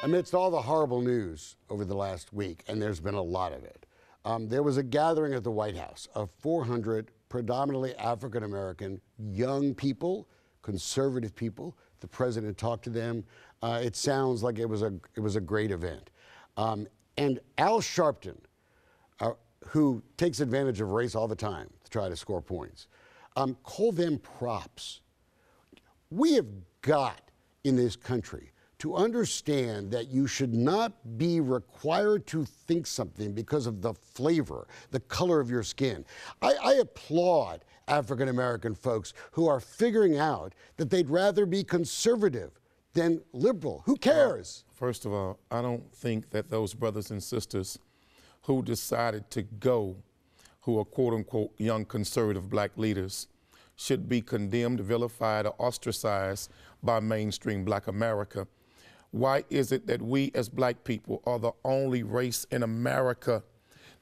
Amidst all the horrible news over the last week, and there's been a lot of it, there was a gathering at the White House of 400 predominantly African-American young people, conservative people. The president talked to them. It sounds like it was a great event. And Al Sharpton, who takes advantage of race all the time to try to score points, call them props. We have got in this country to understand that you should not be required to think something because of the flavor, the color of your skin. I applaud African-American folks who are figuring out that they'd rather be conservative than liberal. Who cares? First of all, I don't think that those brothers and sisters who decided to go, who are quote-unquote young conservative black leaders, should be condemned, vilified, or ostracized by mainstream black America. Why is it that we as black people are the only race in America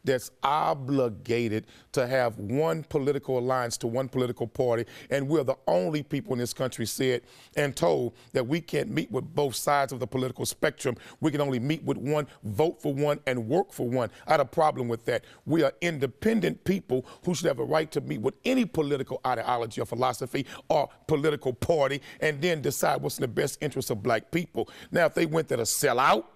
that's obligated to have one political alliance to one political party, and we're the only people in this country said and told that we can't meet with both sides of the political spectrum. We can only meet with one, vote for one, and work for one. I had a problem with that. We are independent people who should have a right to meet with any political ideology or philosophy or political party and then decide what's in the best interest of black people. Now, if they went there to sell out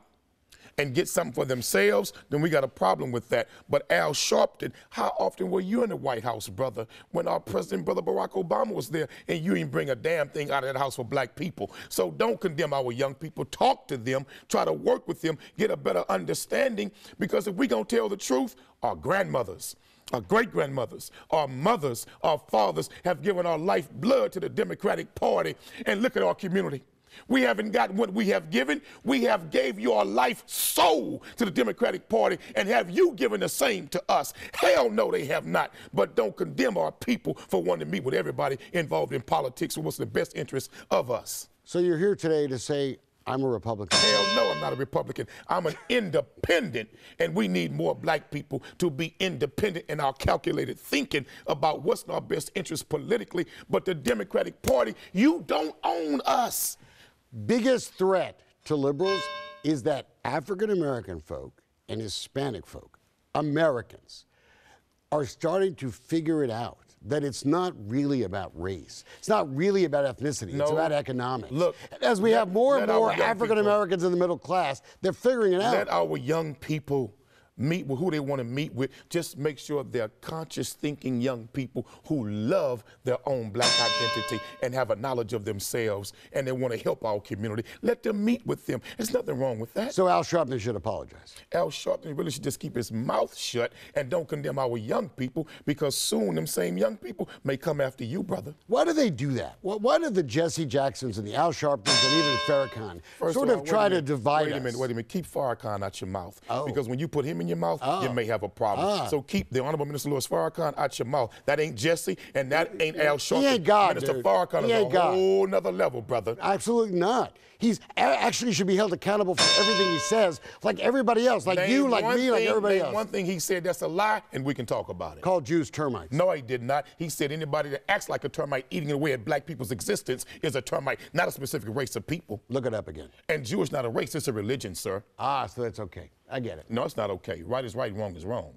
and get something for themselves, then we got a problem with that. But Al Sharpton, how often were you in the White House, brother, when our president, brother Barack Obama, was there, and you didn't bring a damn thing out of that house for black people? So don't condemn our young people. Talk to them, try to work with them, get a better understanding, because if we're gonna tell the truth, our grandmothers, our great-grandmothers, our mothers, our fathers have given our life blood to the Democratic Party, and look at our community. We haven't gotten what we have given. We have gave your life soul to the Democratic Party, and have you given the same to us? Hell no, they have not. But don't condemn our people for wanting to meet with everybody involved in politics or what's the best interest of us. So you're here today to say, I'm a Republican. Hell no, I'm not a Republican. I'm an independent, and we need more black people to be independent in our calculated thinking about what's in our best interest politically. But the Democratic Party, you don't own us. Biggest threat to liberals is that African-American folk and Hispanic folk, Americans, are starting to figure it out, that it's not really about race. It's not really about ethnicity. No. It's about economics. Look, as we have more and more African-Americans in the middle class, they're figuring it out. Let our young people meet with who they want to meet with. Just make sure they're conscious thinking young people who love their own black identity and have a knowledge of themselves, and they want to help our community. Let them meet with them. There's nothing wrong with that. So Al Sharpton should apologize. Al Sharpton really should just keep his mouth shut and don't condemn our young people, because soon them same young people may come after you, brother. Why do they do that? Why do the Jesse Jacksons and the Al Sharptons and even Farrakhan sort of try to divide us? Wait a minute. Keep Farrakhan out your mouth. Oh. Because when you put him in your mouth, you may have a problem. So keep the Honorable Minister Louis Farrakhan out your mouth. That ain't Jesse, and that ain't Al Sharpton. He ain't God, Minister dude. Farrakhan He is ain't a God. whole nother level, brother. Absolutely not. He's actually should be held accountable for everything he says, like everybody else, like you, like me, like everybody else. One thing he said that's a lie, and we can talk about it. Called Jews termites. No, he did not. He said anybody that acts like a termite eating away at black people's existence is a termite, not a specific race of people. Look it up again. And Jewish not a race, it's a religion, sir. Ah, so that's okay. I get it. No, it's not okay. Right is right, wrong is wrong.